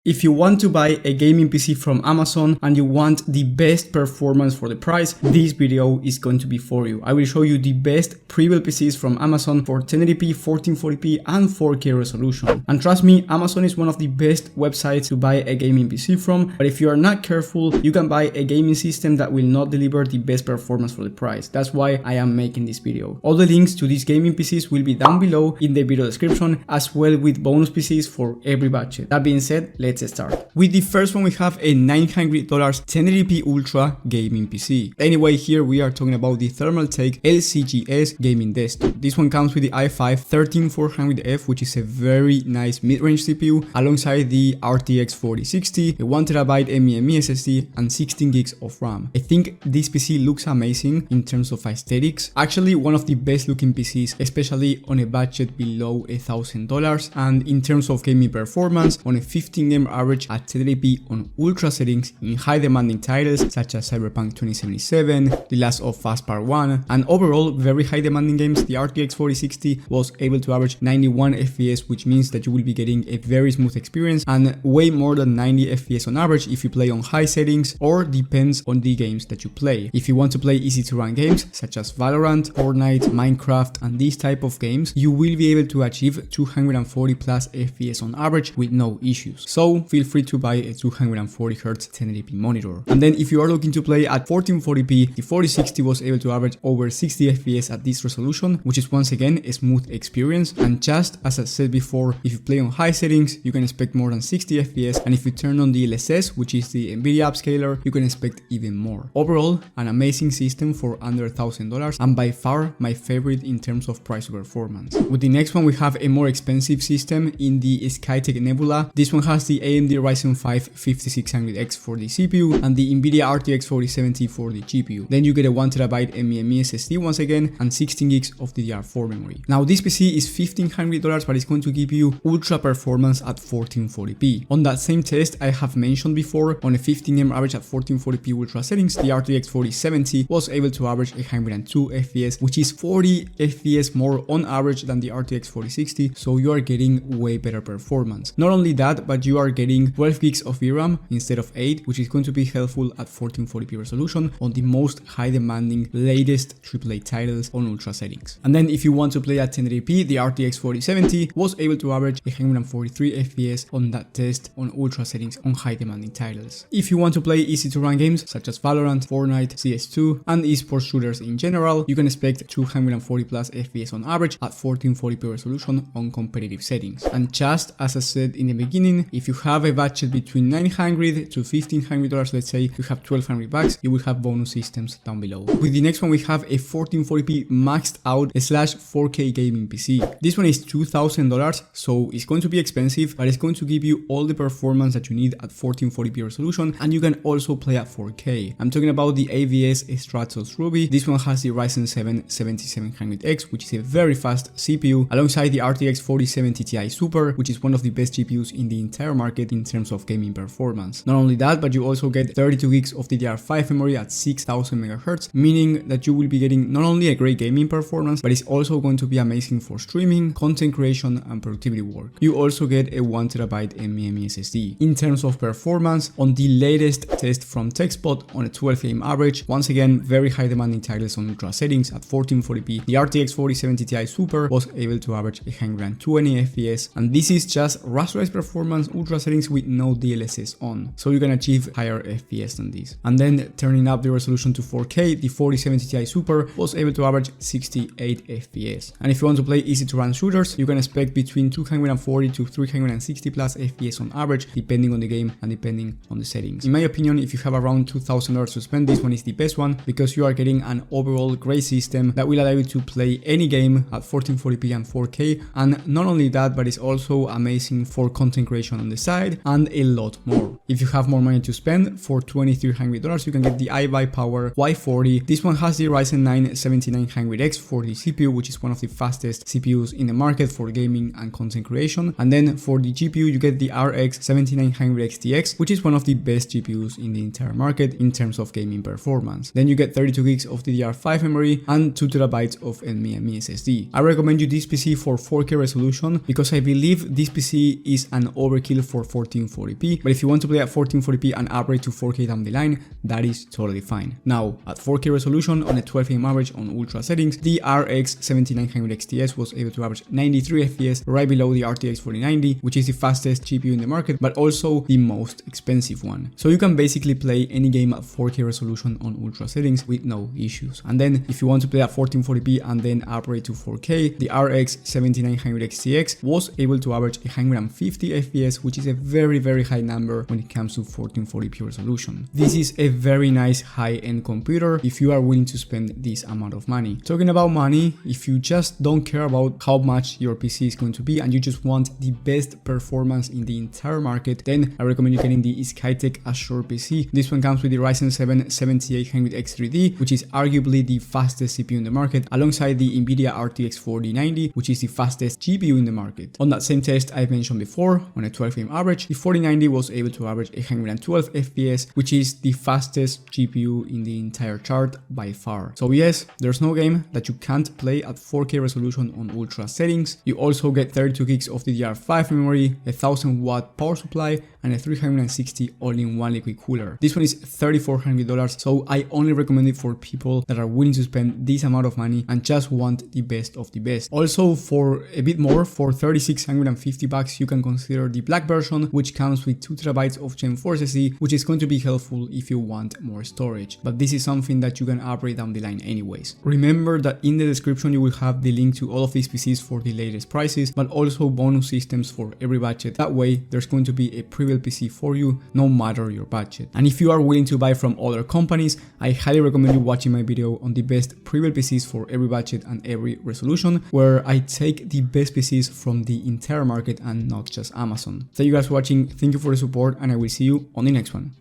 If you want to buy a gaming PC from Amazon and you want the best performance for the price, this video is going to be for you. I will show you the best pre-built PCs from Amazon for 1080p, 1440p and 4K resolution. And trust me, Amazon is one of the best websites to buy a gaming PC from, but if you are not careful, you can buy a gaming system that will not deliver the best performance for the price. That's why I am making this video. All the links to these gaming PCs will be down below in the video description, as well with bonus PCs for every budget. That being said, let's start. With the first one, we have a $900 1080p Ultra gaming PC. Anyway, here we are talking about the Thermaltake LCGS gaming desktop. This one comes with the i5-13400F, which is a very nice mid-range CPU, alongside the RTX 4060, a 1TB NVMe SSD, and 16 gigs of RAM. I think this PC looks amazing in terms of aesthetics. Actually, one of the best looking PCs, especially on a budget below $1,000, and in terms of gaming performance, on a 15 average at 1080p on ultra settings in high demanding titles such as Cyberpunk 2077, The Last of Us Part 1, and overall very high demanding games. The RTX 4060 was able to average 91 FPS, which means that you will be getting a very smooth experience and way more than 90 FPS on average if you play on high settings, or depends on the games that you play. If you want to play easy to run games such as Valorant, Fortnite, Minecraft and these type of games, you will be able to achieve 240 plus FPS on average with no issues. So feel free to buy a 240Hz 1080p monitor. And then if you are looking to play at 1440p, the 4060 was able to average over 60 FPS at this resolution, which is once again a smooth experience. And just as I said before, if you play on high settings, you can expect more than 60 FPS, and if you turn on the LSS, which is the Nvidia upscaler, you can expect even more. Overall, an amazing system for under $1,000, and by far my favorite in terms of price to performance. With the next one, we have a more expensive system in the Skytech Nebula. This one has the AMD Ryzen 5 5600X for the CPU and the Nvidia RTX 4070 for the GPU. Then you get a 1TB NVMe SSD once again and 16 gigs of DDR4 memory. Now this PC is $1,500, but it's going to give you ultra performance at 1440p. On that same test I have mentioned before, on a 15 average at 1440p ultra settings, the RTX 4070 was able to average 102 FPS, which is 40 FPS more on average than the RTX 4060, so you are getting way better performance. Not only that, but you are getting 12 gigs of VRAM instead of 8, which is going to be helpful at 1440p resolution on the most high demanding latest AAA titles on ultra settings. And then if you want to play at 1080p, the RTX 4070 was able to average 143 FPS on that test on ultra settings on high demanding titles. If you want to play easy to run games such as Valorant, Fortnite, CS2 and esports shooters in general, you can expect 240 plus FPS on average at 1440p resolution on competitive settings. And just as I said in the beginning, if you have a budget between $900 to $1,500, let's say you have $1,200, you will have bonus systems down below. With the next one, we have a 1440p maxed out /4K gaming PC. This one is $2,000, so it's going to be expensive, but it's going to give you all the performance that you need at 1440p resolution, and you can also play at 4K. I'm talking about the AVS Stratos Ruby. This one has the Ryzen 7 7700X, which is a very fast CPU, alongside the RTX 4070 Ti Super, which is one of the best GPUs in the entire market in terms of gaming performance. Not only that, but you also get 32 gigs of DDR5 memory at 6000 MHz, meaning that you will be getting not only a great gaming performance, but it's also going to be amazing for streaming, content creation and productivity work. You also get a 1TB NVMe SSD. In terms of performance, on the latest test from TechSpot, on a 12 frame average, once again very high demanding titles on ultra settings at 1440p, the RTX 4070 Ti Super was able to average 120 FPS, and this is just rasterized performance ultra settings with no DLSS on, so you can achieve higher FPS than this. And then turning up the resolution to 4K, the 4070 Ti Super was able to average 68 FPS. And if you want to play easy to run shooters, you can expect between 240 to 360 plus FPS on average, depending on the game and depending on the settings. In my opinion, if you have around $2,000 to spend, this one is the best one, because you are getting an overall great system that will allow you to play any game at 1440p and 4K. And not only that, but it's also amazing for content creation on the side and a lot more. If you have more money to spend, for $2,300 you can get the iBuyPower Y40. This one has the Ryzen 9 7900X for the CPU, which is one of the fastest CPUs in the market for gaming and content creation. And then for the GPU, you get the RX 7900XTX, which is one of the best GPUs in the entire market in terms of gaming performance. Then you get 32 gigs of DDR5 memory and 2TB of NVMe SSD. I recommend you this PC for 4K resolution because I believe this PC is an overkill for for 1440p, but if you want to play at 1440p and upgrade to 4K down the line, that is totally fine. Now, at 4K resolution on a 12 frame average on ultra settings, the RX 7900 XTS was able to average 93 FPS, right below the RTX 4090, which is the fastest GPU in the market, but also the most expensive one. So you can basically play any game at 4K resolution on ultra settings with no issues. And then if you want to play at 1440p and then upgrade to 4K, the RX 7900 XTX was able to average 150 FPS, which is a very high number when it comes to 1440p resolution. This is a very nice high-end computer if you are willing to spend this amount of money. Talking about money, if you just don't care about how much your PC is going to be and you just want the best performance in the entire market, then I recommend you getting the Skytech Azure PC. This one comes with the Ryzen 7 7800X3D, which is arguably the fastest CPU in the market, alongside the Nvidia RTX 4090, which is the fastest GPU in the market. On that same test I've mentioned before, on a 12 frame average, the 4090 was able to average 112 FPS, which is the fastest GPU in the entire chart by far. So yes, there's no game that you can't play at 4K resolution on ultra settings. You also get 32 gigs of DDR5 memory, a 1000 watt power supply, and a 360 all-in-one liquid cooler. This one is $3,400, so I only recommend it for people that are willing to spend this amount of money and just want the best of the best. Also, for a bit more, for $3,650, you can consider the black version, which comes with 2 TB of Gen 4 SSD, which is going to be helpful if you want more storage. But this is something that you can upgrade down the line anyways. Remember that in the description you will have the link to all of these PCs for the latest prices, but also bonus systems for every budget. That way, there's going to be a Prebuilt PC for you, no matter your budget. And if you are willing to buy from other companies, I highly recommend you watching my video on the best Prebuilt PCs for every budget and every resolution, where I take the best PCs from the entire market and not just Amazon. Thank you guys for watching, thank you for the support, and I will see you on the next one.